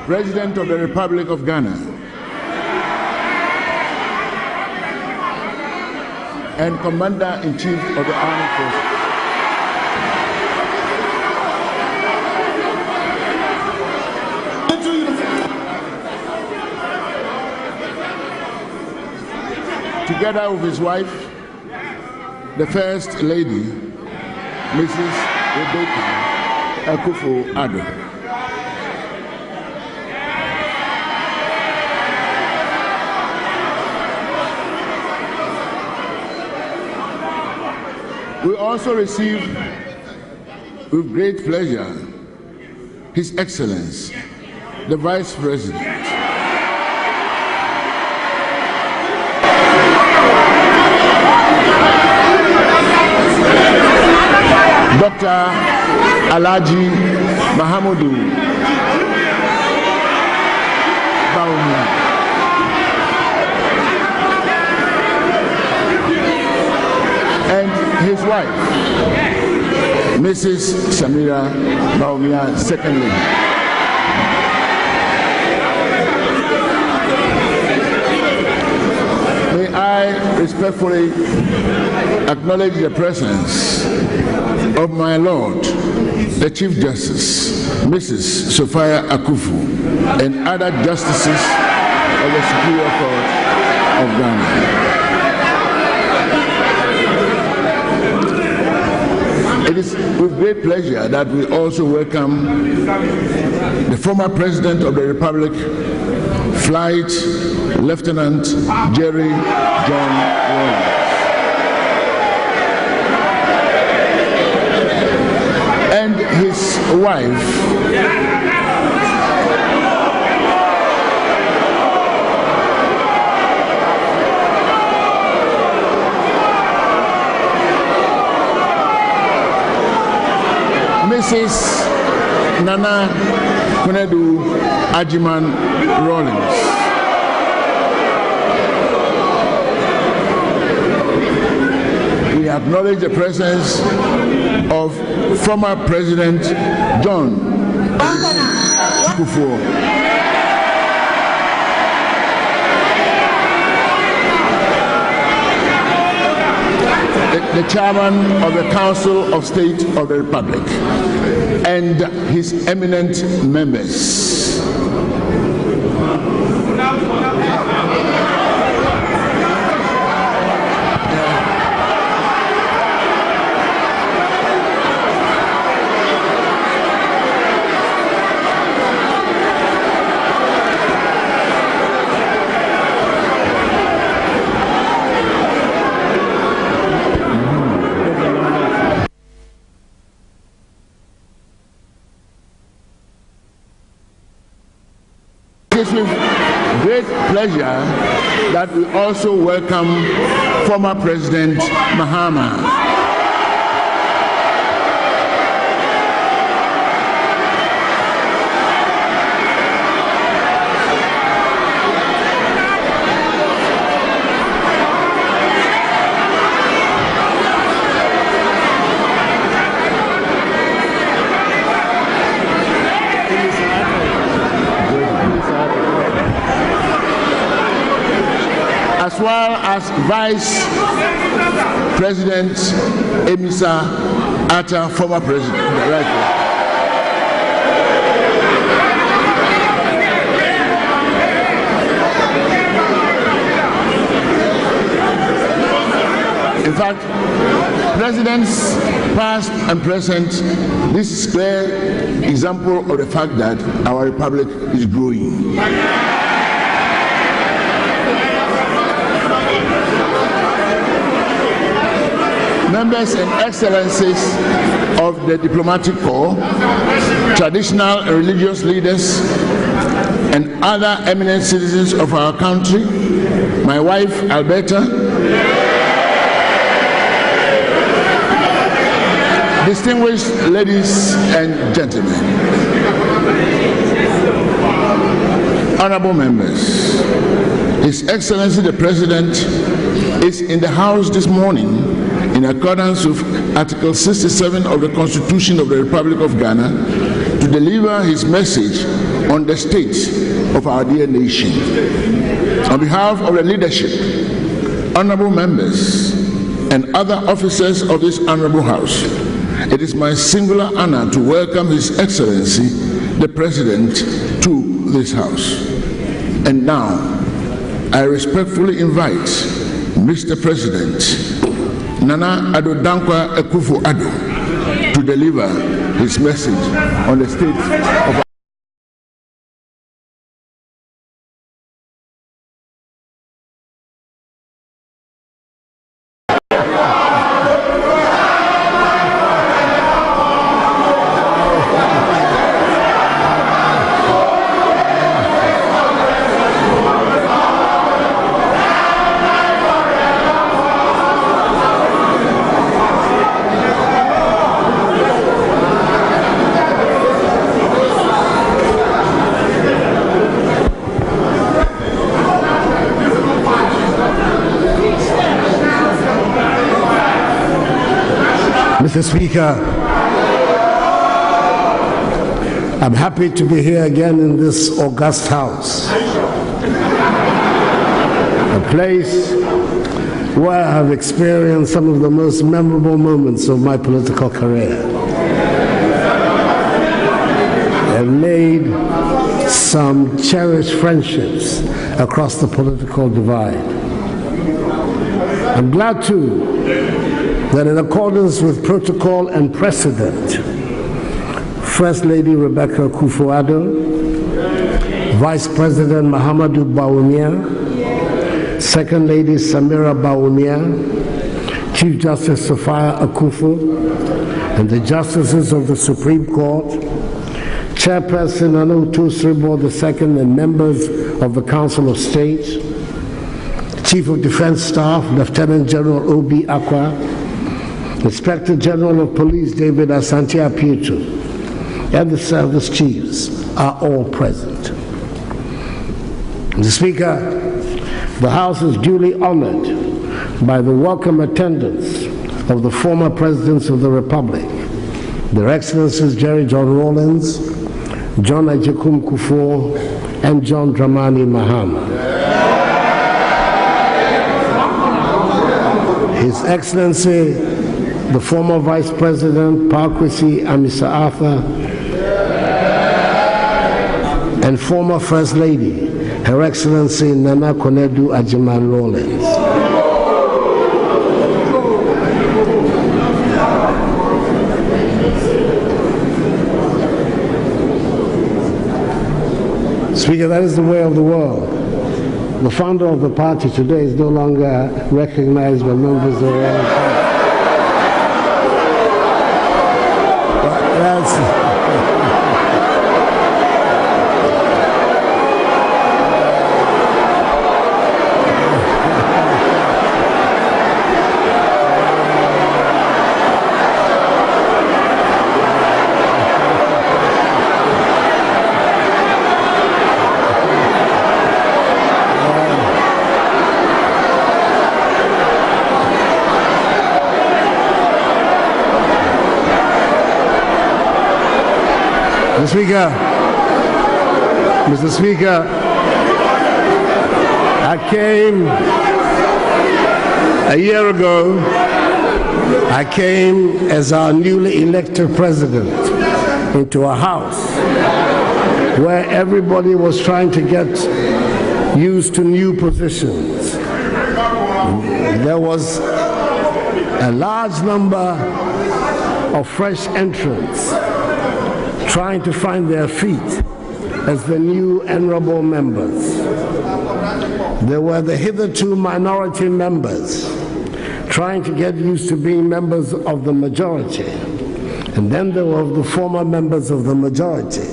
President of the Republic of Ghana, and Commander-in-Chief of the Armed Forces. Together with his wife, the First Lady, Mrs. Rebecca Akufo-Addo. We also receive with great pleasure His Excellency, the Vice President, Dr. Alhaji Mahama'S and his wife, Mrs. Samira Baumia, Second Lady. May I respectfully acknowledge the presence of my Lord, the Chief Justice, Mrs. Sophia Akufu, and other justices of the Superior Court of Ghana. It is with great pleasure that we also welcome the former President of the Republic, Flight Lieutenant Jerry John Rawlings, and his wife, Mrs. Nana Konedu Ajiman Rawlings. We acknowledge the presence of former President John Kufuor, the Chairman of the Council of State of the Republic, and his eminent members. It is with great pleasure that we also welcome former President Mahama'S. As well as Vice President Emisa Atta, former President. In fact, presidents past and present, this is a clear example of the fact that our republic is growing. Members and excellencies of the diplomatic corps, traditional and religious leaders, and other eminent citizens of our country, my wife Alberta, distinguished ladies and gentlemen, honorable members, His Excellency the President is in the House this morning in accordance with Article 67 of the Constitution of the Republic of Ghana to deliver his message on the state of our dear nation. On behalf of the leadership, honorable members, and other officers of this honorable House, it is my singular honor to welcome His Excellency, the President, to this House. And now, I respectfully invite Mr. President Nana Addo Dankwa Akufo-Addo to deliver his message on the state of our Mr. Speaker, I'm happy to be here again in this august House, a place where I have experienced some of the most memorable moments of my political career and made some cherished friendships across the political divide. I'm glad too that in accordance with protocol and precedent, First Lady Rebecca Akufo-Addo, Vice President Mahama'S Bawumia, Second Lady Samira Bawumia, Chief Justice Sophia Akufo, and the Justices of the Supreme Court, Chairperson Anutu Sribo II, and members of the Council of State, Chief of Defense Staff, Lieutenant General O.B. Akwa, Inspector General of Police David Asante-Apietu, and the service chiefs are all present. Mr. Speaker, the House is duly honored by the welcome attendance of the former Presidents of the Republic, Their Excellencies Jerry John Rawlings, John Agyekum Kufuor, and John Dramani Mahama. His Excellency, the former Vice President Parkwesi Amisa Arthur, and former First Lady, Her Excellency Nana Konadu Agyeman-Rawlings. Speaker, that is the way of the world. The founder of the party today is no longer recognized by members of the party. Mr. Speaker, I came a year ago. I came as our newly elected president into a house where everybody was trying to get used to new positions. There was a large number of fresh entrants trying to find their feet as the new honorable members. There were the hitherto minority members trying to get used to being members of the majority. And then there were the former members of the majority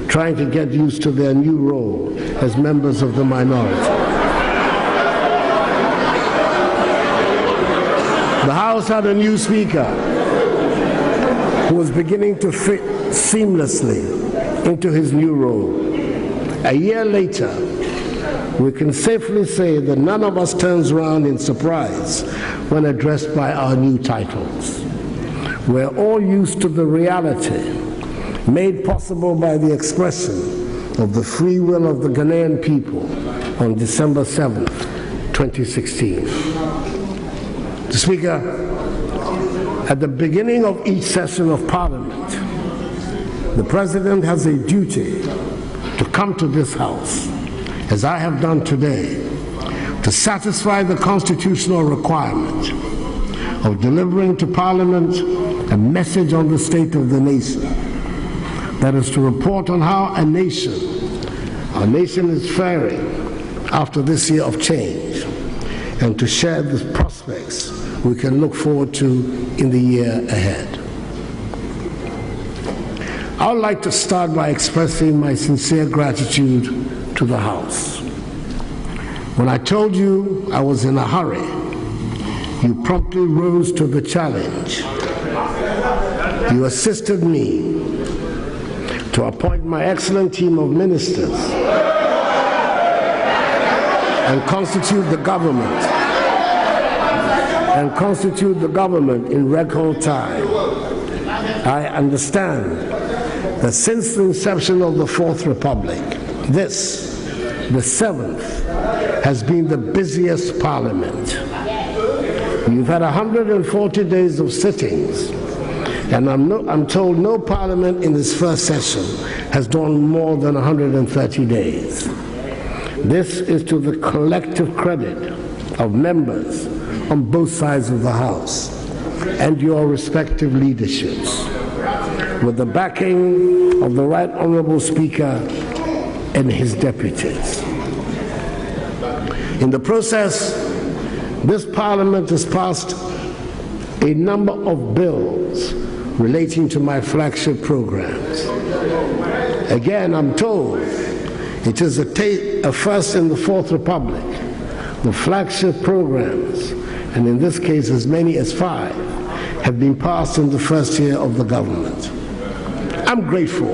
trying to get used to their new role as members of the minority. The House had a new Speaker who was beginning to fit seamlessly into his new role. A year later, we can safely say that none of us turns around in surprise when addressed by our new titles. We're all used to the reality made possible by the expression of the free will of the Ghanaian people on December 7th, 2016. Mr. Speaker, at the beginning of each session of Parliament, the President has a duty to come to this House, as I have done today, to satisfy the constitutional requirement of delivering to Parliament a message on the state of the nation. That is to report on how our nation is faring after this year of change, and to share the prospects we can look forward to in the year ahead. I would like to start by expressing my sincere gratitude to the House. When I told you I was in a hurry, you promptly rose to the challenge. You assisted me to appoint my excellent team of ministers and constitute the government in record time. I understand that since the inception of the Fourth Republic, this, the seventh, has been the busiest Parliament. You've had 140 days of sittings, and I'm told no Parliament in this first session has done more than 130 days. This is to the collective credit of members on both sides of the House and your respective leaderships, with the backing of the Right Honourable Speaker and his deputies. In the process, this Parliament has passed a number of bills relating to my flagship programs. Again, I'm told it is a first in the Fourth Republic. The flagship programs, and in this case as many as 5, have been passed in the first year of the government. I'm grateful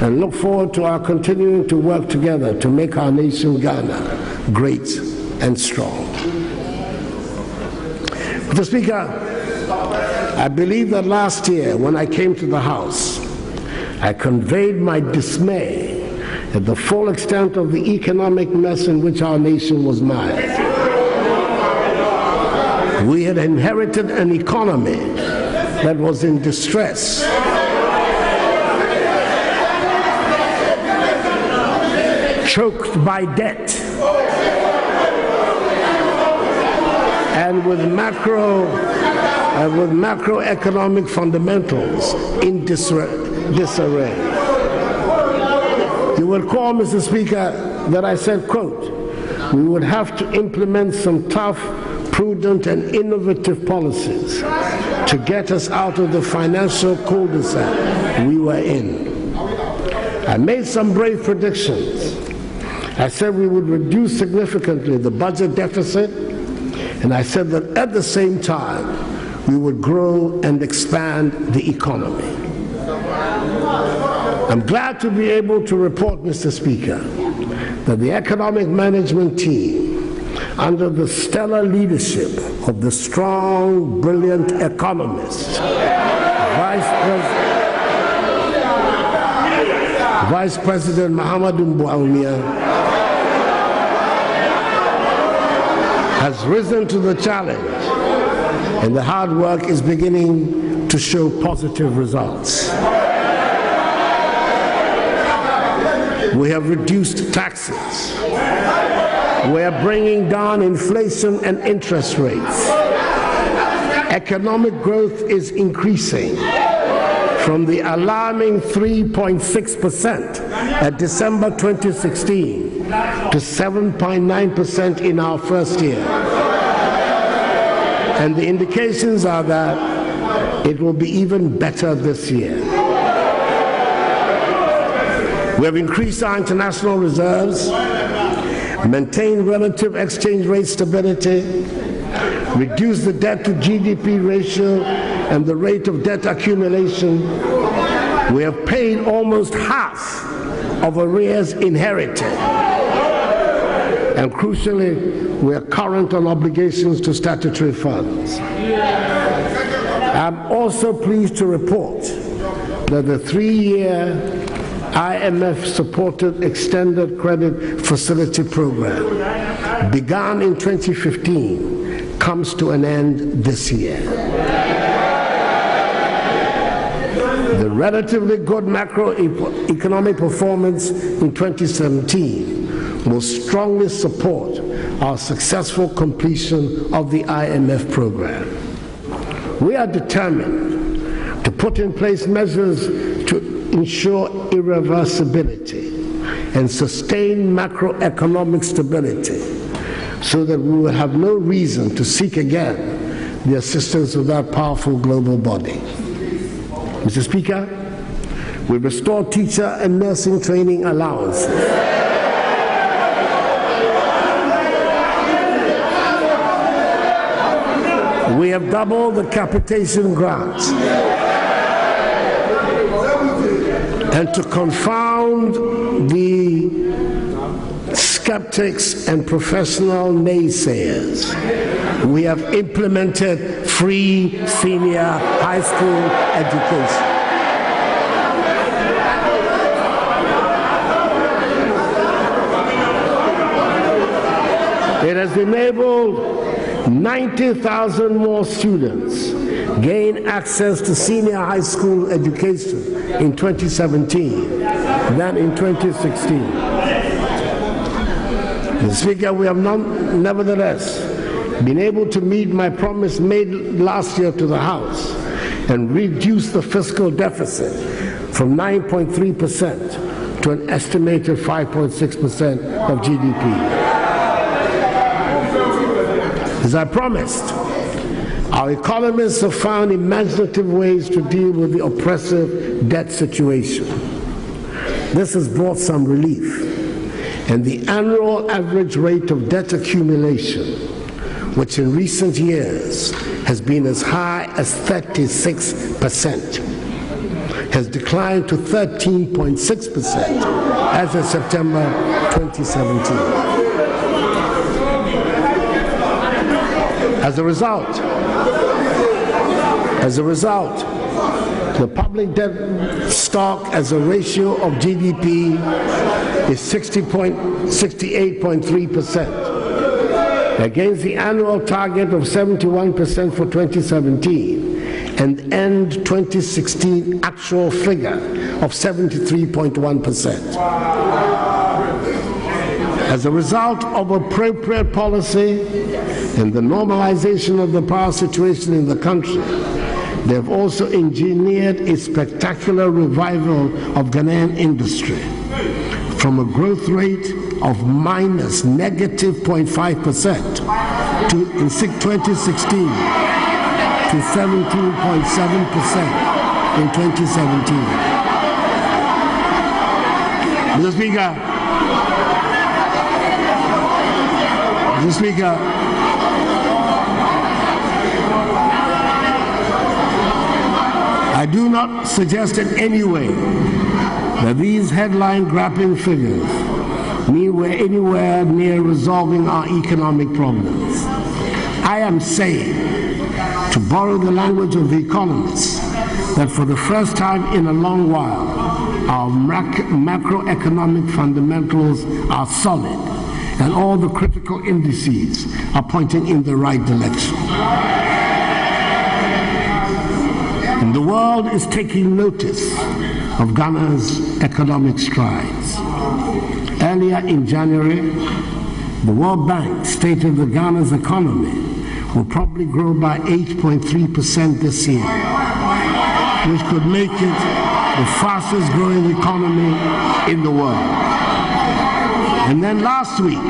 and look forward to our continuing to work together to make our nation, Ghana, great and strong. Mr. Speaker, I believe that last year when I came to the House, I conveyed my dismay at the full extent of the economic mess in which our nation was mired. We had inherited an economy that was in distress, choked by debt, and with macroeconomic fundamentals in disarray. You will recall, Mr. Speaker, that I said, quote, we would have to implement some tough, prudent and innovative policies to get us out of the financial cul-de-sac we were in. I made some brave predictions. I said we would reduce significantly the budget deficit, and I said that at the same time we would grow and expand the economy. I'm glad to be able to report, Mr. Speaker, that the economic management team, under the stellar leadership of the strong, brilliant economist, Vice President Mahama'S, has risen to the challenge, and the hard work is beginning to show positive results. We have reduced taxes. We are bringing down inflation and interest rates. Economic growth is increasing from the alarming 3.6% at December 2016 to 7.9% in our first year. And the indications are that it will be even better this year. We have increased our international reserves, maintained relative exchange rate stability, reduced the debt to GDP ratio and the rate of debt accumulation. We have paid almost half of arrears inherited. And crucially, we are current on obligations to statutory funds. I'm also pleased to report that the 3-year IMF-supported extended credit facility program, begun in 2015, comes to an end this year. The relatively good macroeconomic performance in 2017 will strongly support our successful completion of the IMF program. We are determined to put in place measures to ensure irreversibility and sustain macroeconomic stability so that we will have no reason to seek again the assistance of that powerful global body. Mr. Speaker, we restore teacher and nursing training allowances. We have doubled the capitation grants. And to confound the skeptics and professional naysayers, we have implemented free senior high school education. It has enabled 90,000 more students gain access to senior high school education in 2017 than in 2016. Mr. Speaker, we have nevertheless been able to meet my promise made last year to the House and reduce the fiscal deficit from 9.3% to an estimated 5.6% of GDP. As I promised, our economists have found imaginative ways to deal with the oppressive debt situation. This has brought some relief, and the annual average rate of debt accumulation, which in recent years has been as high as 36%, has declined to 13.6% as of September 2017. As a result, the public debt stock as a ratio of GDP is 68.3%, against the annual target of 71% for 2017 and end 2016 actual figure of 73.1%. As a result of appropriate policy and the normalization of the power situation in the country, they have also engineered a spectacular revival of Ghanaian industry from a growth rate of -0.5% in 2016 to 17.7% in 2017. Mr. Speaker, I do not suggest in any way that these headline-grabbing figures mean we're anywhere near resolving our economic problems. I am saying, to borrow the language of the economists, that for the first time in a long while, our macroeconomic fundamentals are solid, and all the critical indices are pointing in the right direction. And the world is taking notice of Ghana's economic strides. Earlier in January, the World Bank stated that Ghana's economy will probably grow by 8.3% this year, which could make it the fastest growing economy in the world. And then last week,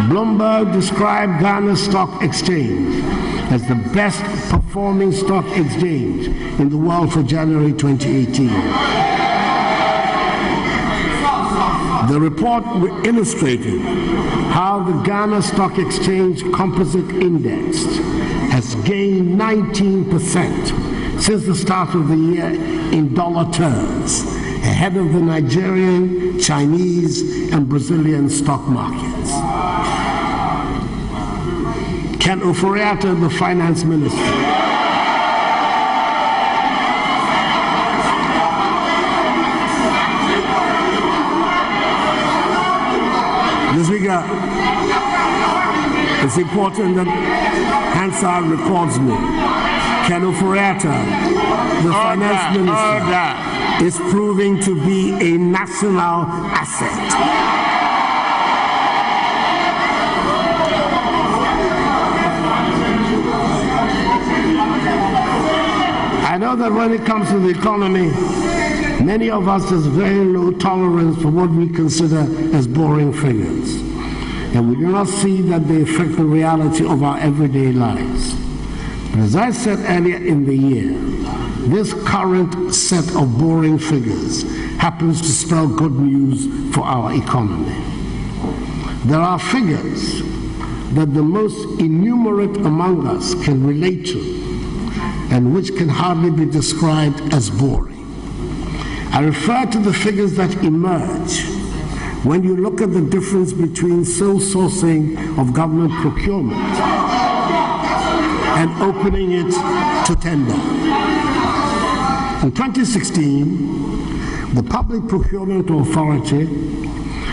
Bloomberg described Ghana's stock exchange as the best performing stock exchange in the world for January 2018. The report illustrated how the Ghana Stock Exchange Composite Index has gained 19% since the start of the year in dollar terms, ahead of the Nigerian, Chinese, and Brazilian stock markets. Ken Oforiatta, the finance minister, Mr. Speaker, it's important that Hansard records me. Keno Furiata, the finance minister, is proving to be a national asset. I know that when it comes to the economy, many of us have very low tolerance for what we consider as boring figures. And we do not see that they affect the reality of our everyday lives. But as I said earlier in the year, this current set of boring figures happens to spell good news for our economy. There are figures that the most innumerate among us can relate to, and which can hardly be described as boring. I refer to the figures that emerge when you look at the difference between sole sourcing of government procurement and opening it to tender. In 2016, the Public Procurement Authority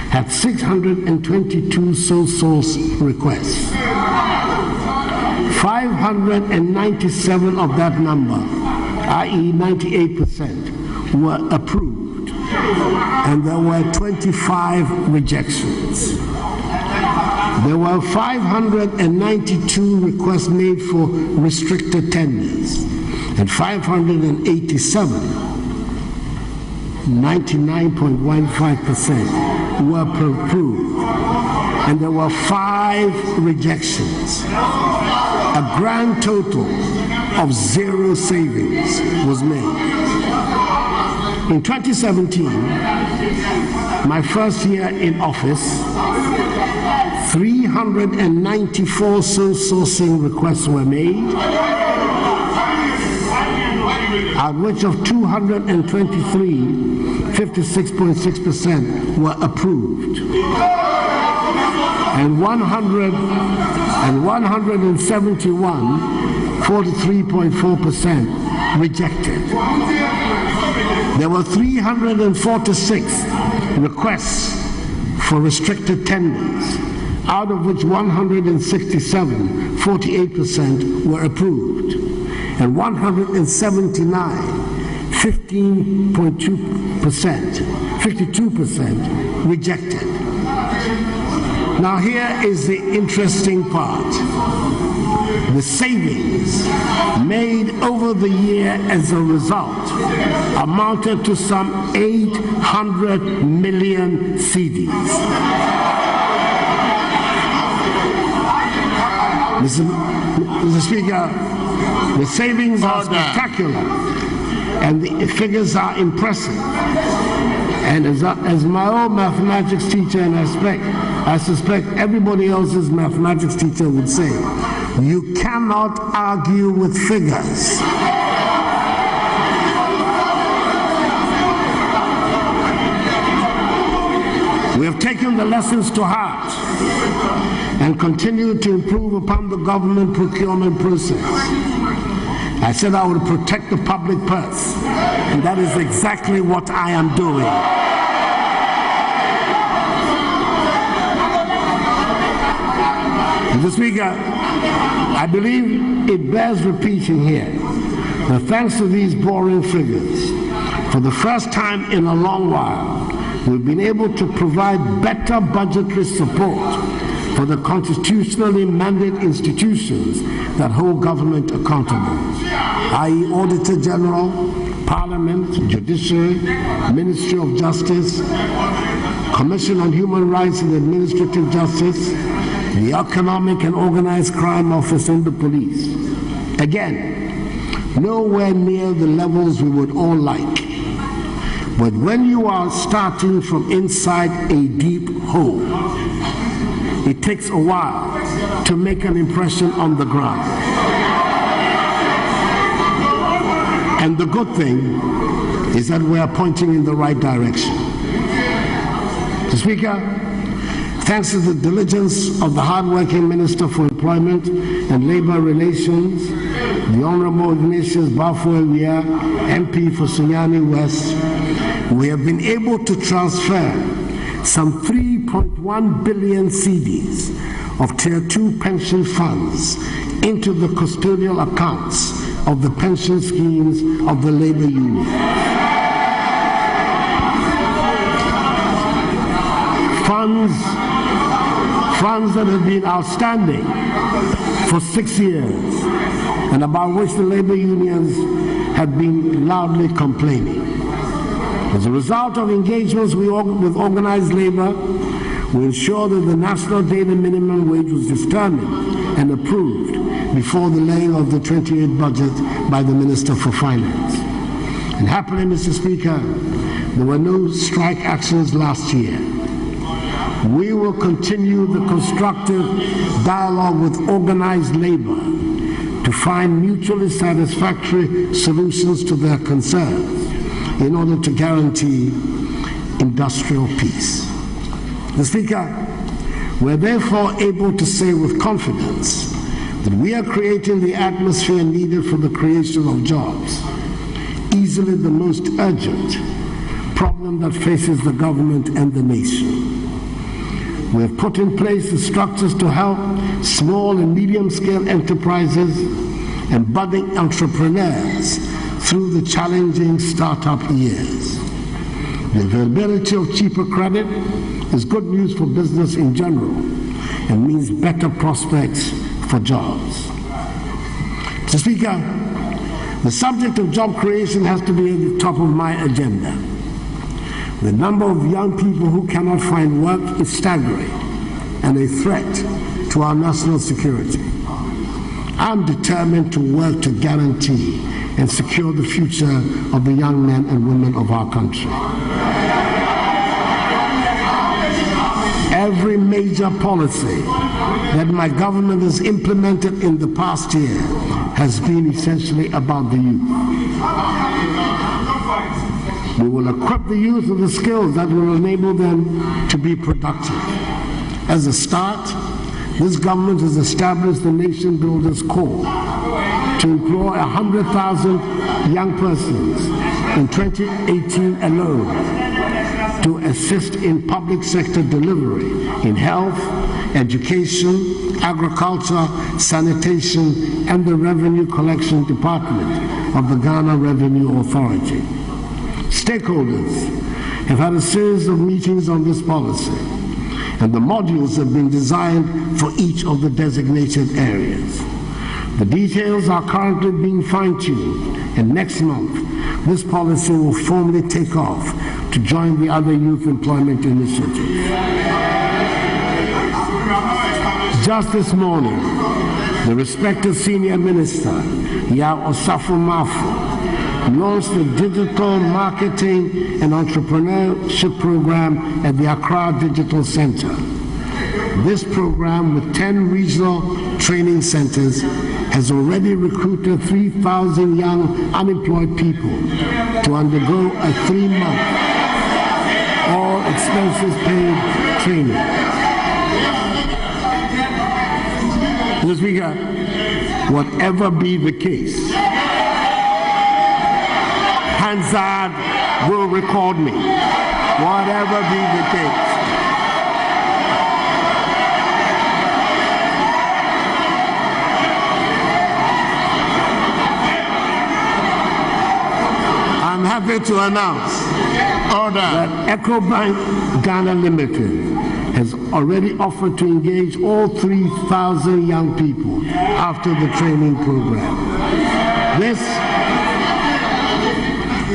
had 622 sole source requests. 597 of that number, i.e. 98%, were approved, and there were 25 rejections. There were 592 requests made for restricted tenders, and 587, 99.15%, were approved, and there were 5 rejections. A grand total of 0 savings was made. In 2017, my first year in office, 394 sole sourcing requests were made, out of which of 223, 56.6% were approved, and 171, 43.4%, rejected. There were 346 requests for restricted tenders, out of which 167, 48%, were approved, and 179, 15.2%, 52%, rejected. Now here is the interesting part. The savings made over the year as a result amounted to some 800 million cedis. Mr. Speaker, the savings are spectacular and the figures are impressive. And as my old mathematics teacher, and I suspect everybody else's mathematics teacher would say, you cannot argue with figures. We have taken the lessons to heart and continue to improve upon the government procurement process. I said I would protect the public purse, and that is exactly what I am doing. Mr. Speaker, I believe it bears repeating here that thanks to these boring figures, for the first time in a long while, we've been able to provide better budgetary support for the constitutionally mandated institutions that hold government accountable, i.e. Auditor General, Parliament, Judiciary, Ministry of Justice, Commission on Human Rights and Administrative Justice, the Economic and Organized Crime Office, and the police. Again, nowhere near the levels we would all like. But when you are starting from inside a deep hole, it takes a while to make an impression on the ground. And the good thing is that we are pointing in the right direction. Mr. Speaker, thanks to the diligence of the hard-working Minister for Employment and Labor Relations, the Honorable Ignatius Bafo-Ewia, MP for Sunyani West, we have been able to transfer some 3.1 billion cedis of Tier 2 pension funds into the custodial accounts of the pension schemes of the labor union. Funds that have been outstanding for 6 years and about which the labor unions have been loudly complaining. As a result of engagements with organized labor, we ensured that the national daily minimum wage was determined and approved before the laying of the 28th budget by the Minister for Finance. And happily, Mr. Speaker, there were no strike actions last year. We will continue the constructive dialogue with organized labor to find mutually satisfactory solutions to their concerns in order to guarantee industrial peace. Mr. Speaker, we're therefore able to say with confidence that we are creating the atmosphere needed for the creation of jobs, easily the most urgent problem that faces the government and the nation. We have put in place the structures to help small and medium-scale enterprises and budding entrepreneurs through the challenging startup years. The availability of cheaper credit is good news for business in general and means better prospects for jobs. Mr. Speaker, the subject of job creation has to be at the top of my agenda. The number of young people who cannot find work is staggering and a threat to our national security. I'm determined to work to guarantee and secure the future of the young men and women of our country. Every major policy that my government has implemented in the past year has been essentially about the youth. We will equip the youth with the skills that will enable them to be productive. As a start, this government has established the Nation Builders Corps to employ 100,000 young persons in 2018 alone to assist in public sector delivery in health, education, agriculture, sanitation, and the revenue collection department of the Ghana Revenue Authority. Stakeholders have had a series of meetings on this policy, and the modules have been designed for each of the designated areas. The details are currently being fine-tuned, and next month, this policy will formally take off to join the other youth employment initiatives. Just this morning, the respected senior minister, Ya Osafo Mafo, launched the Digital Marketing and Entrepreneurship Program at the Accra Digital Center. This program, with 10 regional training centers, has already recruited 3,000 young unemployed people to undergo a 3-month, all expenses paid training. Mr. Speaker, whatever be the case, Hansard will record me, whatever be the case. I'm happy to announce that EcoBank Ghana Limited has already offered to engage all 3,000 young people after the training program. This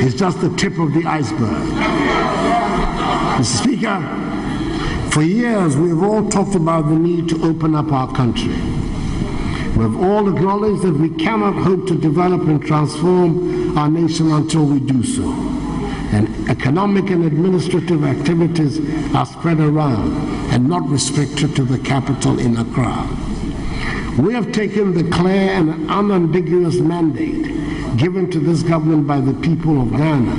is just the tip of the iceberg. Mr. Speaker, for years we have all talked about the need to open up our country. We have all acknowledged that we cannot hope to develop and transform our nation until we do so. And economic and administrative activities are spread around and not restricted to the capital in Accra. We have taken the clear and unambiguous mandate given to this government by the people of Ghana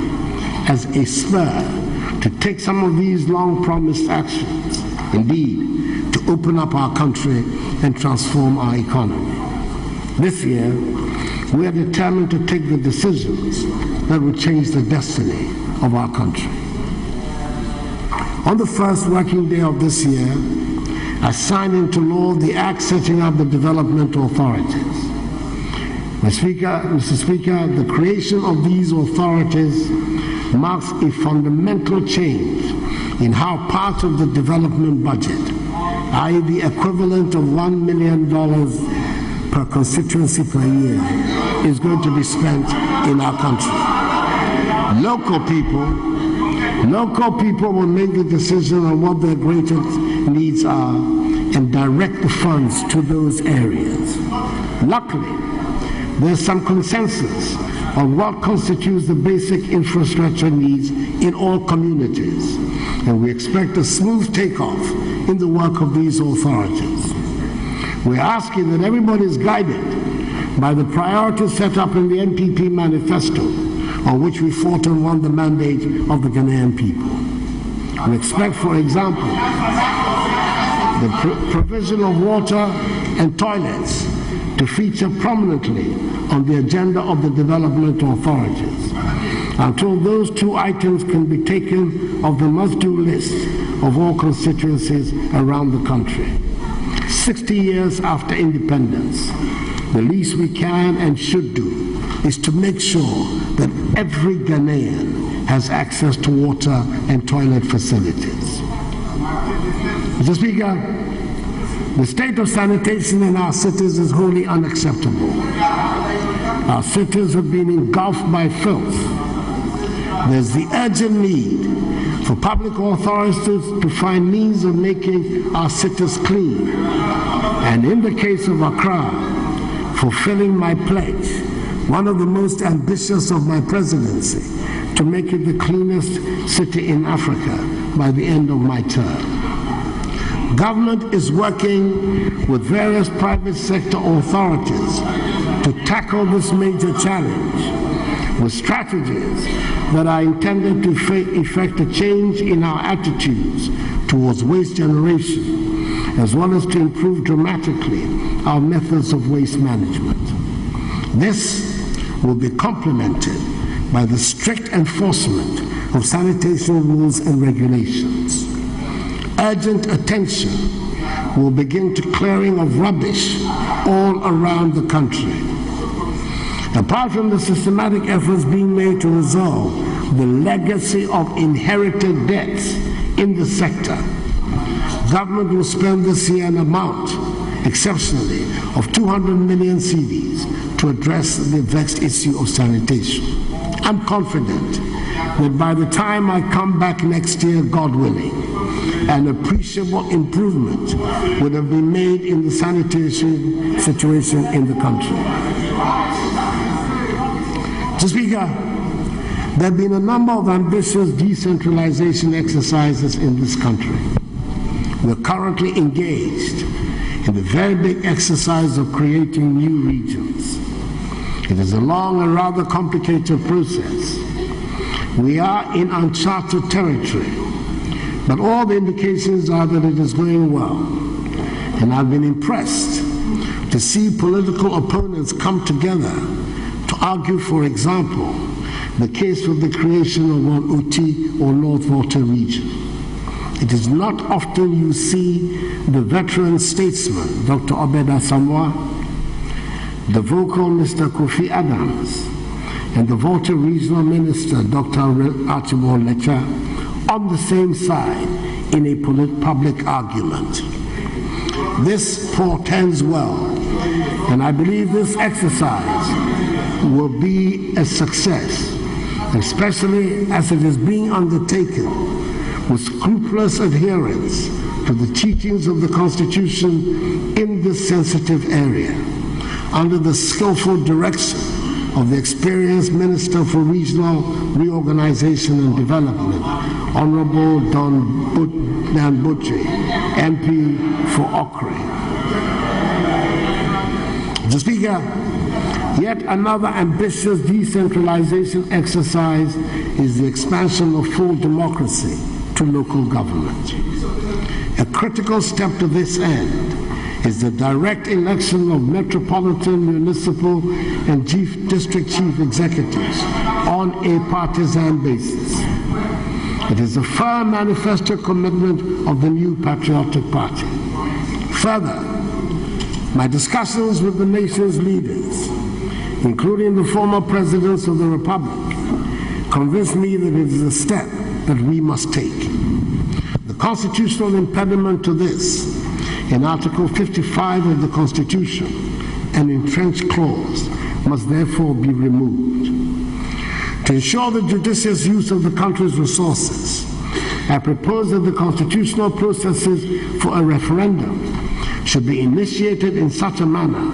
as a spur to take some of these long-promised actions, indeed, to open up our country and transform our economy. This year, we are determined to take the decisions that will change the destiny of our country. On the first working day of this year, I signed into law the Act setting up the development authorities. Mr. Speaker, the creation of these authorities marks a fundamental change in how part of the development budget, i.e. the equivalent of $1 million per constituency per year, is going to be spent in our country. Local people will make the decision on what their greatest needs are and direct the funds to those areas. Luckily, there's some consensus on what constitutes the basic infrastructure needs in all communities, and we expect a smooth takeoff in the work of these authorities. We're asking that everybody is guided by the priorities set up in the NPP manifesto, on which we fought and won the mandate of the Ghanaian people. We expect, for example, the provision of water and toilets to feature prominently on the agenda of the development authorities, until those two items can be taken off the must-do list of all constituencies around the country. 60 years after independence, the least we can and should do is to make sure that every Ghanaian has access to water and toilet facilities. Mr. Speaker, the state of sanitation in our cities is wholly unacceptable. Our cities have been engulfed by filth. There's the urgent need for public authorities to find means of making our cities clean. And in the case of Accra, fulfilling my pledge, one of the most ambitious of my presidency, to make it the cleanest city in Africa by the end of my term. Government is working with various private sector authorities to tackle this major challenge with strategies that are intended to effect a change in our attitudes towards waste generation, as well as to improve dramatically our methods of waste management. This will be complemented by the strict enforcement of sanitation rules and regulations. Urgent attention will begin to clearing of rubbish all around the country. Apart from the systematic efforts being made to resolve the legacy of inherited debts in the sector, government will spend this year an amount, exceptionally, of 200 million cedis to address the vexed issue of sanitation. I'm confident that by the time I come back next year, God willing, an appreciable improvement would have been made in the sanitation situation in the country. Mr. Speaker, there have been a number of ambitious decentralization exercises in this country. We're currently engaged in the very big exercise of creating new regions. It is a long and rather complicated process. We are in uncharted territory, but all the indications are that it is going well. And I've been impressed to see political opponents come together to argue, for example, the case for the creation of an Uti or North Volta region. It is not often you see the veteran statesman, Dr. Obeda Samoa, the vocal Mr. Kofi Adams, and the Volta Regional Minister, Dr. Archibald Lecha, on the same side in a public argument. This portends well, and I believe this exercise will be a success, especially as it is being undertaken with scrupulous adherence to the teachings of the Constitution in this sensitive area, under the skillful direction of the experienced Minister for Regional Reorganization and Development, Honorable Dan Butchie, MP for Okre. Mr. Speaker, yet another ambitious decentralization exercise is the expansion of full democracy to local government. A critical step to this end is the direct election of metropolitan, municipal, and district chief executives on a partisan basis. It is a firm manifesto commitment of the new patriotic party. Further, my discussions with the nation's leaders, including the former presidents of the Republic, convinced me that it is a step that we must take. The constitutional impediment to this, in Article 55 of the Constitution, an entrenched clause, must therefore be removed. To ensure the judicious use of the country's resources, I propose that the constitutional processes for a referendum should be initiated in such a manner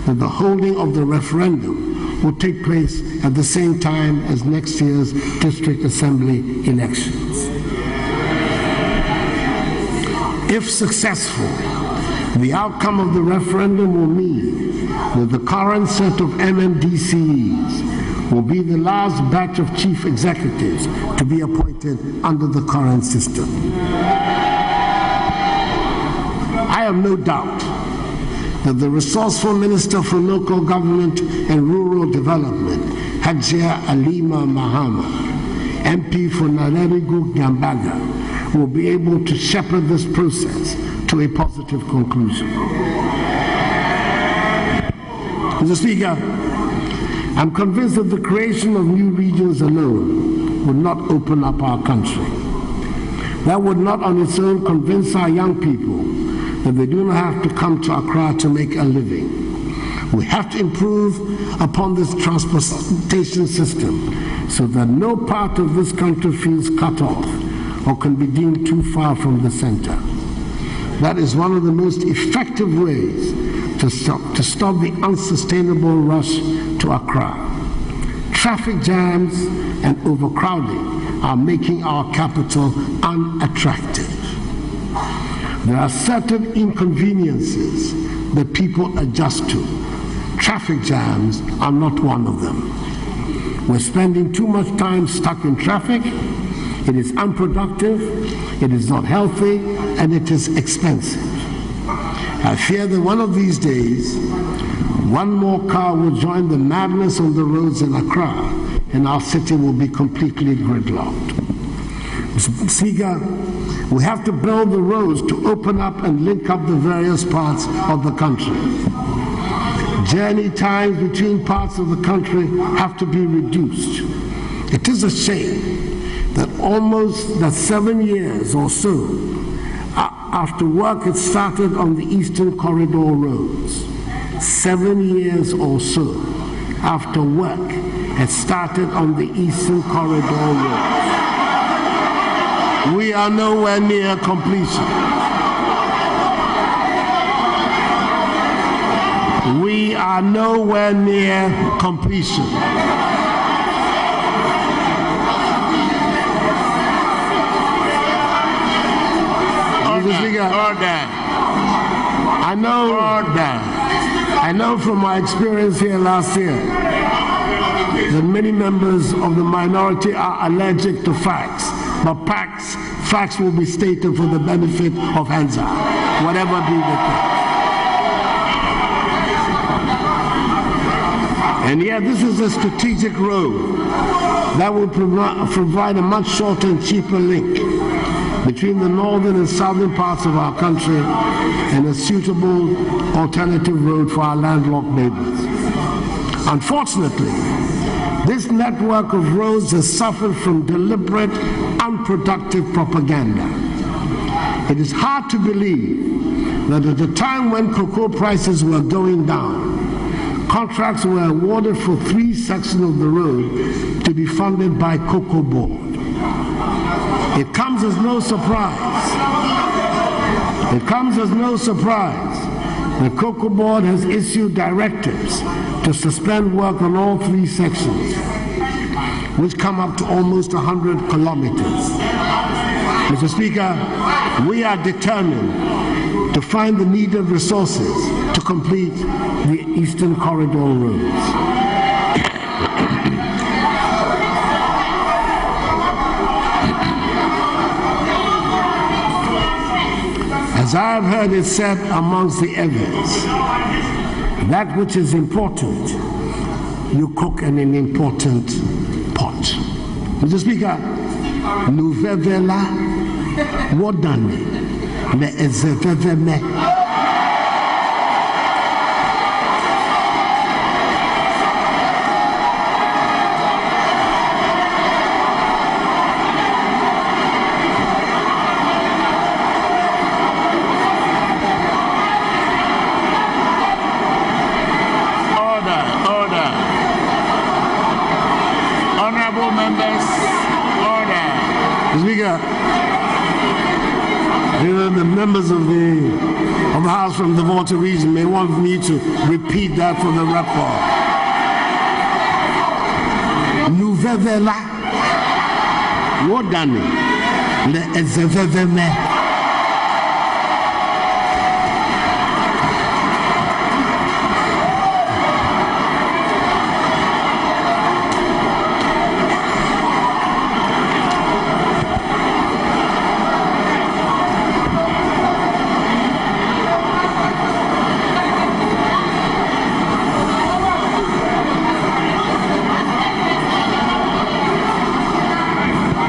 that the holding of the referendum will take place at the same time as next year's district assembly elections. If successful, the outcome of the referendum will mean that the current set of MMDCEs will be the last batch of chief executives to be appointed under the current system. I have no doubt that the resourceful Minister for Local Government and Rural Development, Hajia Alima Mahama, MP for Narerigu Gambaga, will be able to shepherd this process to a positive conclusion. Mr. Speaker, I'm convinced that the creation of new regions alone would not open up our country. That would not on its own convince our young people that they do not have to come to Accra to make a living. We have to improve upon this transportation system so that no part of this country feels cut off or can be deemed too far from the center. That is one of the most effective ways to stop the unsustainable rush to Accra. Traffic jams and overcrowding are making our capital unattractive. There are certain inconveniences that people adjust to. Traffic jams are not one of them. We're spending too much time stuck in traffic. It is unproductive, it is not healthy, and it is expensive. I fear that one of these days, one more car will join the madness on the roads in Accra, and our city will be completely gridlocked. Mr. Speaker, we have to build the roads to open up and link up the various parts of the country. Journey times between parts of the country have to be reduced. It is a shame that almost 7 years or so after work had started on the Eastern Corridor roads, 7 years or so after work had started on the Eastern Corridor roads, we are nowhere near completion. We are nowhere near completion. I know from my experience here last year that many members of the minority are allergic to facts, but facts will be stated for the benefit of Hansa, whatever be the case. And yet this is a strategic road that will provide a much shorter and cheaper link between the northern and southern parts of our country and a suitable alternative road for our landlocked neighbors. Unfortunately, this network of roads has suffered from deliberate, unproductive propaganda. It is hard to believe that at a time when cocoa prices were going down, contracts were awarded for 3 sections of the road to be funded by Cocoa Board. It comes as no surprise. It comes as no surprise that Cocoa Board has issued directives to suspend work on all 3 sections, which come up to almost 100 kilometers. Mr. Speaker, we are determined to find the needed resources to complete the Eastern Corridor roads. As I have heard it said amongst the others, that which is important, you cook in an important pot. Mr. Speaker, Nuvevela Wodani Me Ezeveveme. The members of the House from the Volta region may want me to repeat that for the record. Nuvevela Wodani Le Ezeveveme.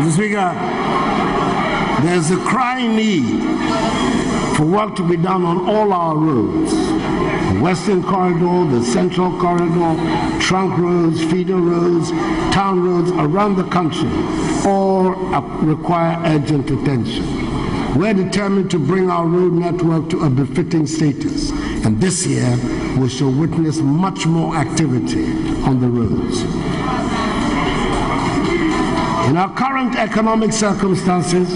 Mr. Speaker, there's a crying need for work to be done on all our roads. The Western Corridor, the Central Corridor, trunk roads, feeder roads, town roads around the country all require urgent attention. We're determined to bring our road network to a befitting status, and this year we shall witness much more activity on the roads. In our current economic circumstances,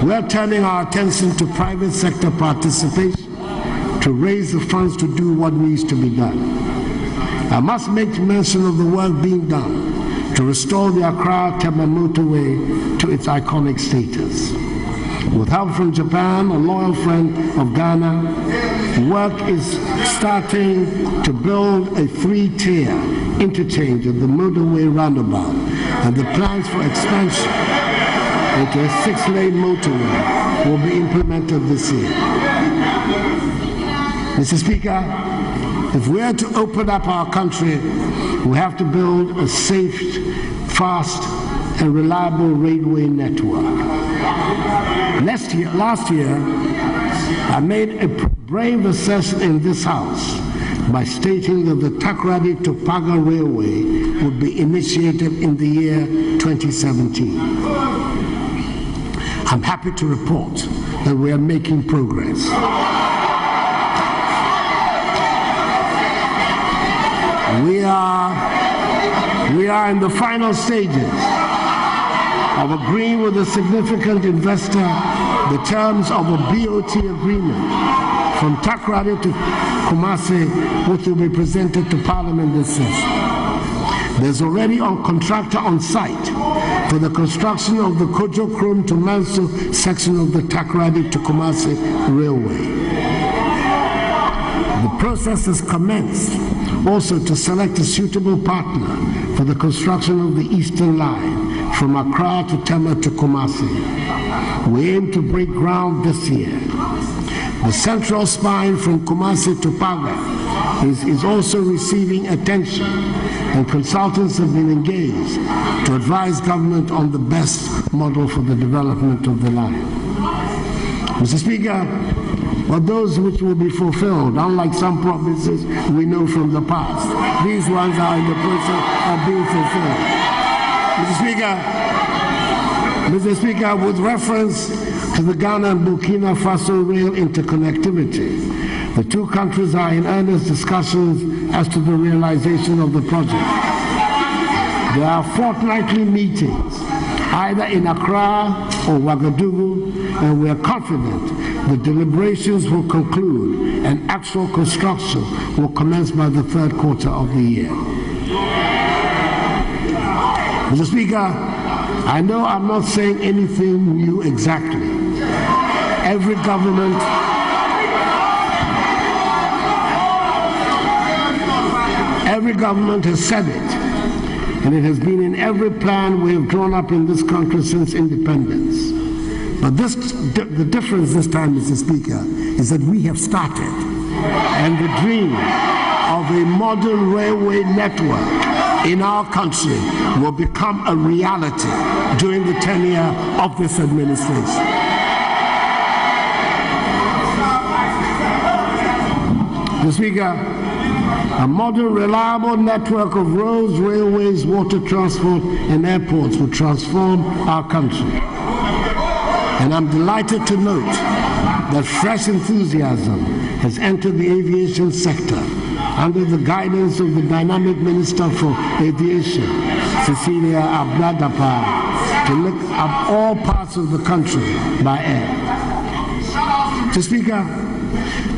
we're turning our attention to private sector participation to raise the funds to do what needs to be done. I must make mention of the work being done to restore the Accra-Tema motorway to its iconic status. With help from Japan, a loyal friend of Ghana, work is starting to build a 3-tier interchange at the motorway roundabout, and the plans for expansion into a 6-lane motorway will be implemented this year. Mr. Speaker, if we are to open up our country, we have to build a safe, fast, and reliable railway network. Last year, I made a brave assertion in this House by stating that the Takoradi to Paga Railway would be initiated in the year 2017. I'm happy to report that we are making progress. We are in the final stages of agreeing with a significant investor the terms of a BOT agreement from Takoradi to Kumasi, which will be presented to Parliament this session. There's already a contractor on site for the construction of the Kojo Krom to Manso section of the Takoradi to Kumasi Railway. The process has commenced also to select a suitable partner for the construction of the Eastern Line from Accra to Tema to Kumasi. We aim to break ground this year. The central spine from Kumasi to Paga is also receiving attention, and consultants have been engaged to advise government on the best model for the development of the line. Mr. Speaker, but those which will be fulfilled, unlike some promises we know from the past, these ones are in the process of being fulfilled. Mr. Speaker, with reference to the Ghana and Burkina Faso rail interconnectivity, the two countries are in earnest discussions as to the realization of the project. There are fortnightly meetings, either in Accra or Ouagadougou, and we are confident the deliberations will conclude and actual construction will commence by the third quarter of the year. Mr. Speaker, I know I'm not saying anything new exactly. Every government has said it, and it has been in every plan we have drawn up in this country since independence. But the difference this time, Mr. Speaker, is that we have started, and the dream of a modern railway network in our country will become a reality during the tenure of this administration. Mr. Speaker, a modern, reliable network of roads, railways, water transport, and airports will transform our country. And I'm delighted to note that fresh enthusiasm has entered the aviation sector under the guidance of the dynamic Minister for Aviation, Cecilia Abdadapar, to look at all parts of the country by air. Mr. Speaker,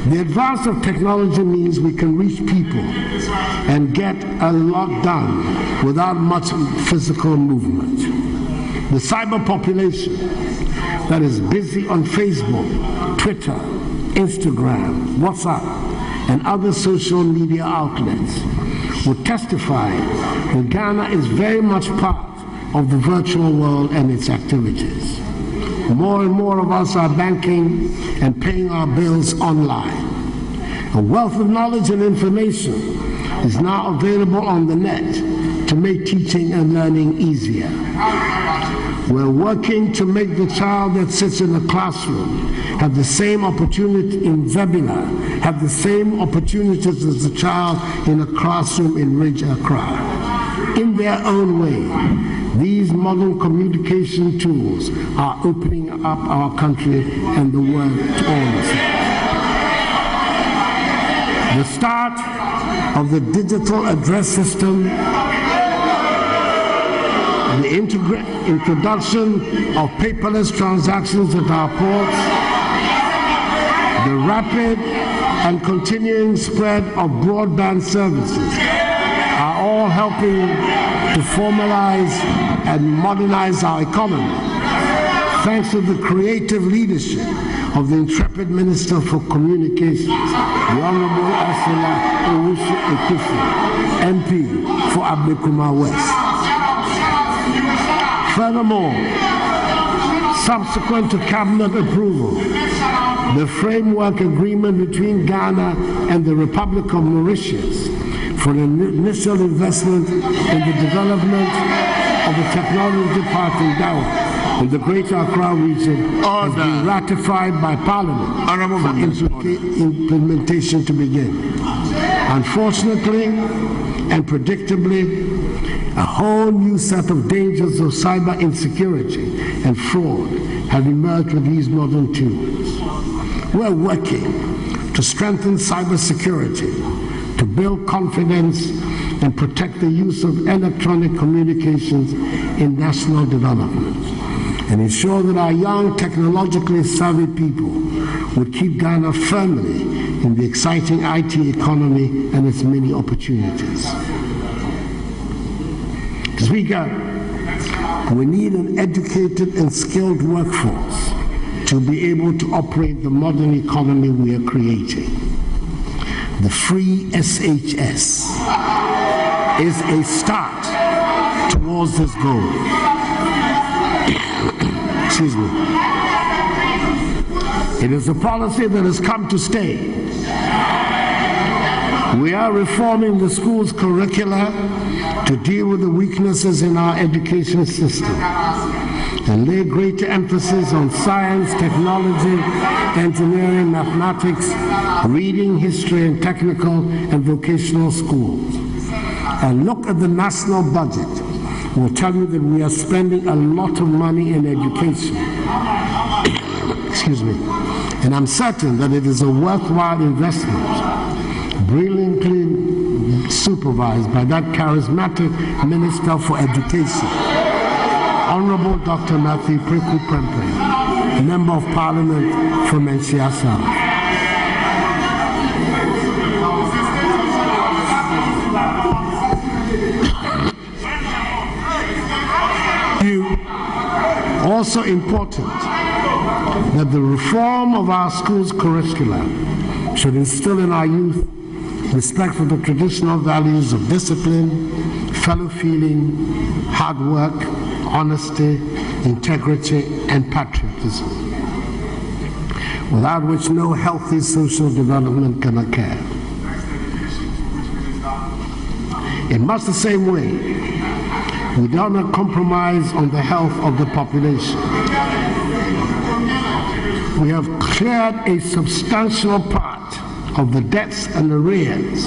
the advance of technology means we can reach people and get a lot done without much physical movement. The cyber population that is busy on Facebook, Twitter, Instagram, WhatsApp, and other social media outlets will testify that Ghana is very much part of the virtual world and its activities. More and more of us are banking and paying our bills online. A wealth of knowledge and information is now available on the net to make teaching and learning easier. We're working to make the child that sits in a classroom have the same opportunity in Zebula, have the same opportunities as the child in a classroom in Ridge Accra. In their own way, these modern communication tools are opening up our country and the world to all of us. The start of the digital address system, the introduction of paperless transactions at our ports, the rapid and continuing spread of broadband services are all helping to formalize and modernize our economy, thanks to the creative leadership of the intrepid Minister for Communications, the Honorable Ursula Owusu-Ekufo, MP for Ablekuma West. Furthermore, subsequent to cabinet approval, the framework agreement between Ghana and the Republic of Mauritius for an initial investment in the development of the technology park in Dawa in the Greater Accra region has been ratified by Parliament for implementation to begin. Unfortunately and predictably, a whole new set of dangers of cyber insecurity and fraud have emerged with these modern tools. We're working to strengthen cybersecurity, to build confidence and protect the use of electronic communications in national development, and ensure that our young, technologically savvy people would keep Ghana firmly in the exciting IT economy and its many opportunities. Speaker, we need an educated and skilled workforce to be able to operate the modern economy we are creating. The free SHS is a start towards this goal. Excuse me. It is a policy that has come to stay. We are reforming the school's curricula to deal with the weaknesses in our education system and lay greater emphasis on science, technology, engineering, mathematics, reading, history, and technical and vocational schools. And look at the national budget. We'll tell you that we are spending a lot of money in education. Excuse me. And I'm certain that it is a worthwhile investment, brilliantly supervised by that charismatic Minister for Education, Honorable Dr. Matthew Preku Prempeh, Member of Parliament from Manhyia South. Also important that the reform of our school's curricula should instill in our youth respect for the traditional values of discipline, fellow feeling, hard work, honesty, integrity, and patriotism, without which no healthy social development can occur. In much the same way, we do not compromise on the health of the population. We have cleared a substantial part of the debts and arrears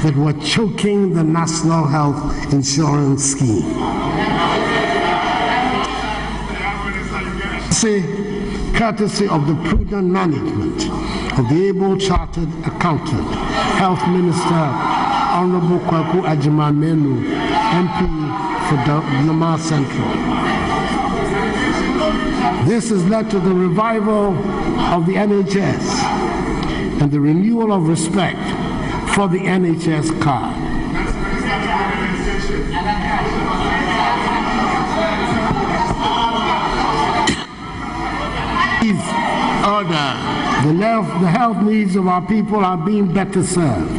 that were choking the National Health Insurance Scheme. Courtesy of the prudent management of the able chartered accountant, Health Minister Honorable Kwaku Agyeman-Menu, MP for Lamar Central. This has led to the revival of the NHS and the renewal of respect for the NHS card. The health needs of our people are being better served.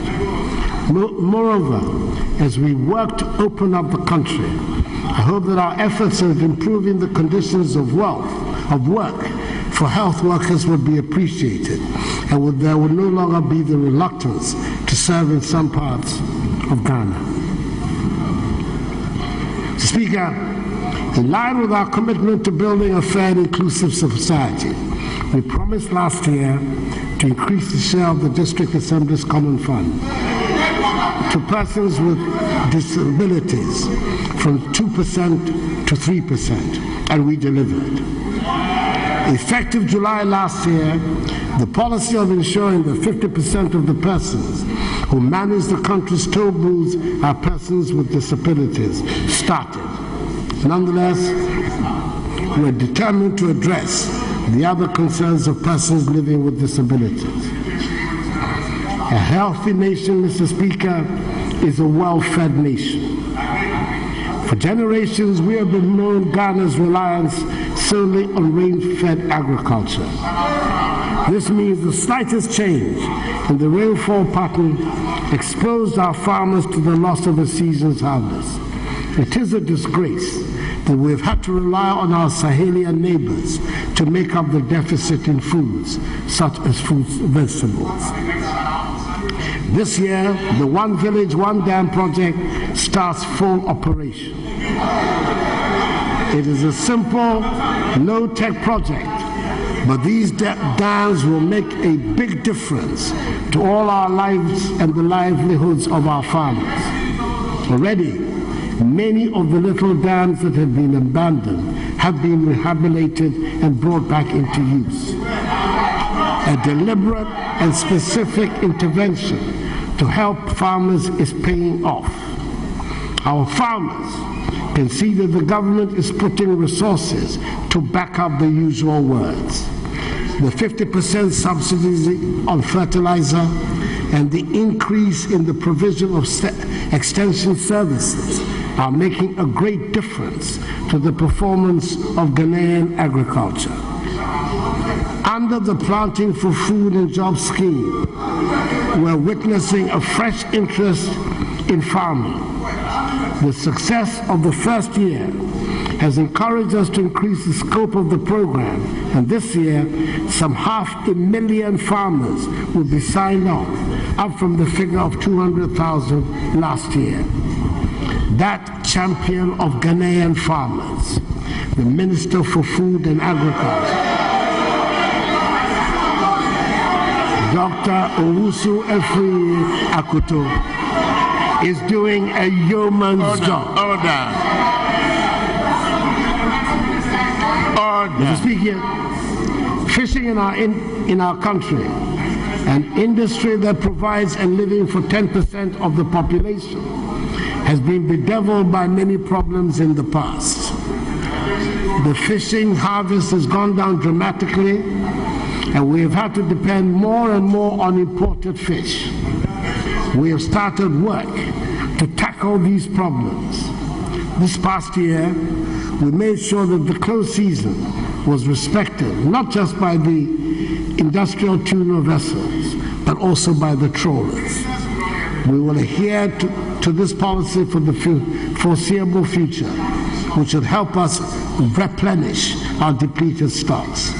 Moreover, as we work to open up the country, I hope that our efforts at improving the conditions of work for health workers will be appreciated, and there will no longer be the reluctance to serve in some parts of Ghana. Speaker, in line with our commitment to building a fair and inclusive society, we promised last year to increase the share of the District Assembly's Common Fund to persons with disabilities from 2% to 3%, and we delivered. Effective July last year, the policy of ensuring that 50% of the persons who manage the country's toll booths are persons with disabilities started. Nonetheless, we are determined to address the other concerns of persons living with disabilities. A healthy nation, Mr. Speaker, is a well-fed nation. For generations, we have been known Ghana's reliance solely on rain-fed agriculture. This means the slightest change in the rainfall pattern exposed our farmers to the loss of a season's harvest. It is a disgrace that we have had to rely on our Sahelian neighbors to make up the deficit in foods, such as vegetables. This year, the One Village, One Dam project starts full operation. It is a simple, low-tech project, but these dams will make a big difference to all our lives and the livelihoods of our farmers. Already, many of the little dams that have been abandoned have been rehabilitated and brought back into use. A deliberate and specific intervention to help farmers is paying off. Our farmers can see that the government is putting resources to back up the usual words. The 50% subsidies on fertilizer and the increase in the provision of extension services are making a great difference to the performance of Ghanaian agriculture. Under the Planting for Food and Jobs scheme, we're witnessing a fresh interest in farming. The success of the first year has encouraged us to increase the scope of the program, and this year, some 500,000 farmers will be signed up from the figure of 200,000 last year. That champion of Ghanaian farmers, the Minister for Food and Agriculture, Dr. Owusu Efri Akuto, is doing a yeoman's job. Mr. Speaker, fishing in our country, an industry that provides a living for 10% of the population, has been bedeviled by many problems in the past. The fishing harvest has gone down dramatically, and we have had to depend more and more on imported fish. We have started work to tackle these problems. This past year, we made sure that the close season was respected, not just by the industrial tuna vessels, but also by the trawlers. We will adhere to this policy for the foreseeable future, which should help us replenish our depleted stocks.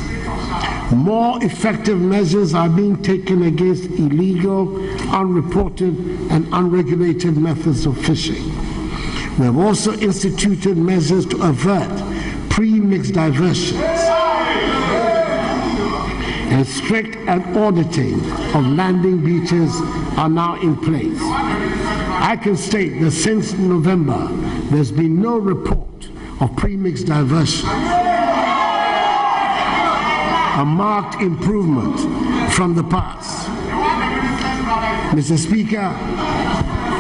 More effective measures are being taken against illegal, unreported, and unregulated methods of fishing. We have also instituted measures to avert pre-mixed diversions, and strict auditing of landing beaches are now in place. I can state that since November, there's been no report of pre-mixed diversion. A marked improvement from the past. Mr. Speaker,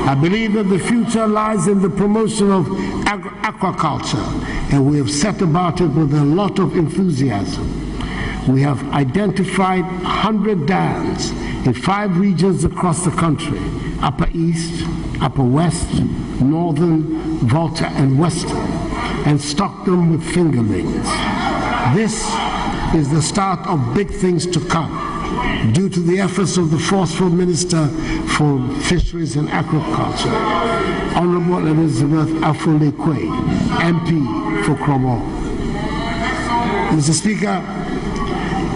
I believe that the future lies in the promotion of aquaculture, and we have set about it with a lot of enthusiasm. We have identified 100 dams in 5 regions across the country: Upper East, Upper West, Northern, Volta, and Western, and stocked them with fingerlings. This is the start of big things to come, due to the efforts of the forceful Minister for Fisheries and Aquaculture, Honorable Elizabeth Afule-Quaye, MP for Krobo. Mr. Speaker,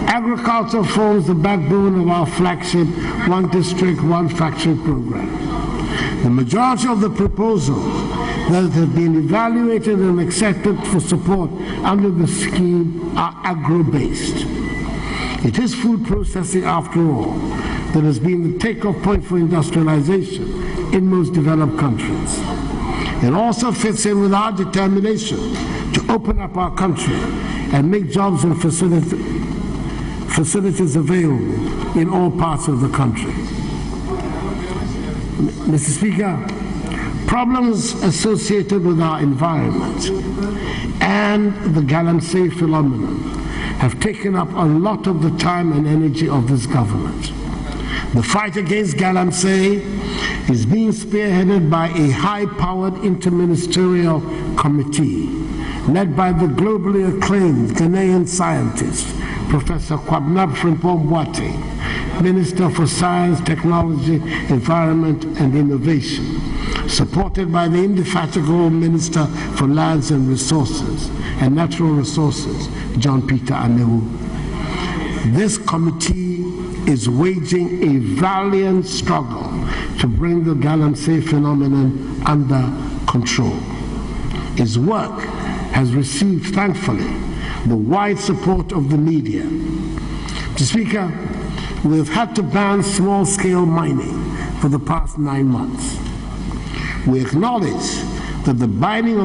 agriculture forms the backbone of our flagship One District, One Factory program. The majority of the proposals that have been evaluated and accepted for support under the scheme are agro-based. It is food processing, after all, that has been the takeoff point for industrialization in most developed countries. It also fits in with our determination to open up our country and make jobs and facilities available in all parts of the country. Mr. Speaker, problems associated with our environment and the galamsey phenomenon have taken up a lot of the time and energy of this government. The fight against galamsey is being spearheaded by a high-powered interministerial committee led by the globally acclaimed Ghanaian scientist, Professor Kwabena Frimpong-Boateng, Minister for Science, Technology, Environment and Innovation, supported by the indefatigable Minister for Lands and Resources and Natural Resources, John Peter Anewu. This committee is waging a valiant struggle to bring the galamsey phenomenon under control. His work has received, thankfully, the wide support of the media. Mr. Speaker, we have had to ban small-scale mining for the past 9 months. We acknowledge that the banning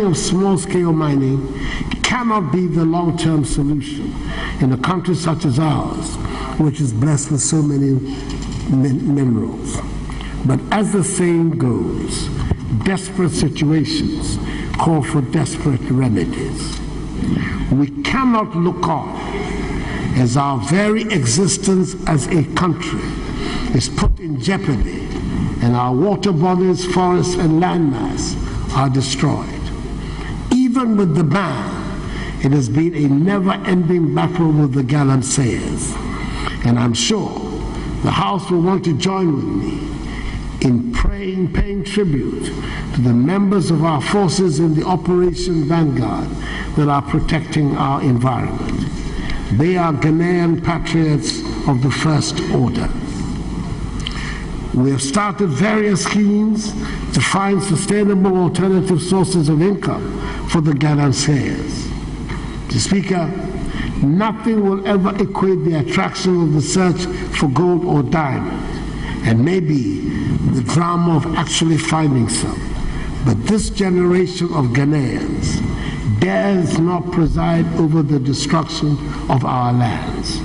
of small-scale mining cannot be the long-term solution in a country such as ours, which is blessed with so many minerals. But as the saying goes, desperate situations call for desperate remedies. We cannot look on as our very existence as a country is put in jeopardy and our water bodies, forests, and landmass are destroyed. Even with the ban, it has been a never-ending battle with the galamseyers, and I'm sure the House will want to join with me in paying tribute to the members of our forces in the Operation Vanguard that are protecting our environment. They are Ghanaian patriots of the first order. We have started various schemes to find sustainable alternative sources of income for the galamseyers. Mr. Speaker, nothing will ever equate the attraction of the search for gold or diamond, and maybe the drama of actually finding some. But this generation of Ghanaians dares not preside over the destruction of our lands.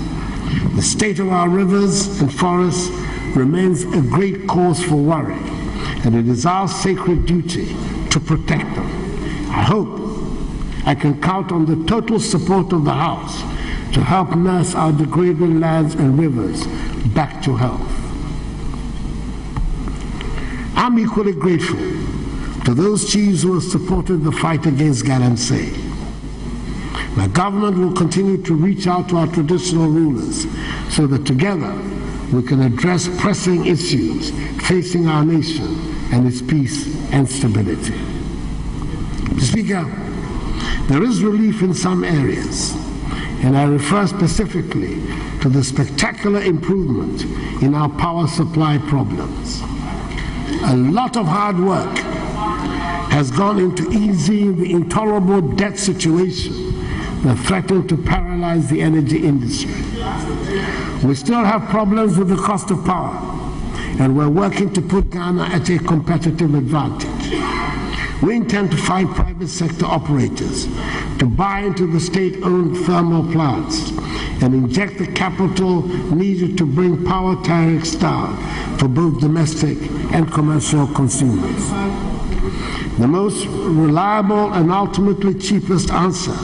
The state of our rivers and forests remains a great cause for worry, and it is our sacred duty to protect them. I hope I can count on the total support of the House to help nurse our degraded lands and rivers back to health. I'm equally grateful to those chiefs who have supported the fight against galamsey. My government will continue to reach out to our traditional rulers so that together we can address pressing issues facing our nation and its peace and stability. Mr. Speaker, there is relief in some areas. and I refer specifically to the spectacular improvement in our power supply problems. A lot of hard work has gone into easing the intolerable debt situation that threatened to paralyze the energy industry. We still have problems with the cost of power, and we're working to put Ghana at a competitive advantage. We intend to find private sector operators to buy into the state-owned thermal plants and inject the capital needed to bring power tariffs down for both domestic and commercial consumers. The most reliable and ultimately cheapest answer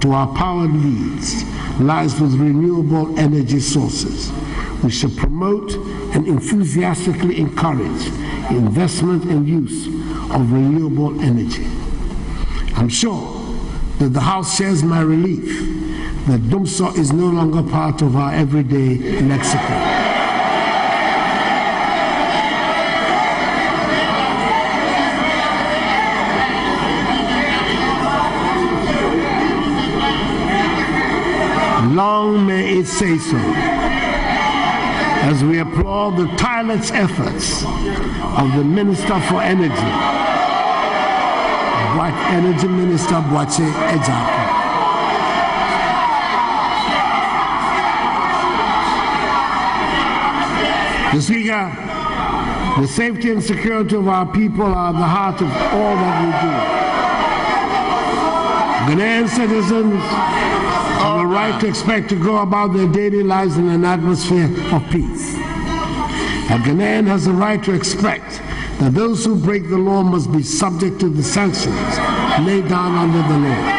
to our power needs lies with renewable energy sources. We should promote and enthusiastically encourage investment and use of renewable energy. I'm sure that the House shares my relief that Dumso is no longer part of our everyday lexicon. Long may it say so, as we applaud the tireless efforts of the Minister for Energy, Energy Minister Boache Ejaku. The Speaker, the safety and security of our people are at the heart of all that we do. Ghanaian citizens have a right to expect to go about their daily lives in an atmosphere of peace. A Ghanaian has a right to expect that those who break the law must be subject to the sanctions laid down under the law.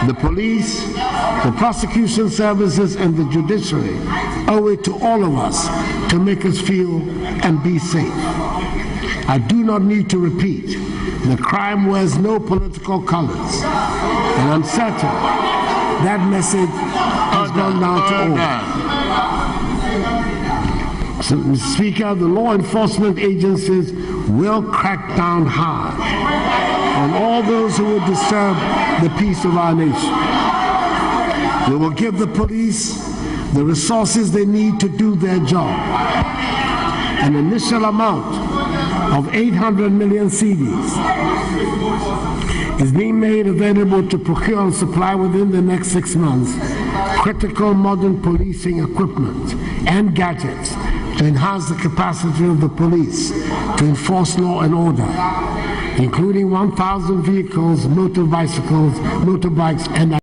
The police, the prosecution services, and the judiciary owe it to all of us to make us feel and be safe. I do not need to repeat that crime wears no political colors, and I'm certain that message has gone down to all. So, Mr. Speaker, the law enforcement agencies will crack down hard on all those who would disturb the peace of our nation. We will give the police the resources they need to do their job. An initial amount of 800 million cedis is being made available to procure and supply within the next 6 months critical modern policing equipment and gadgets to enhance the capacity of the police to enforce law and order, including 1,000 vehicles, motorbikes, and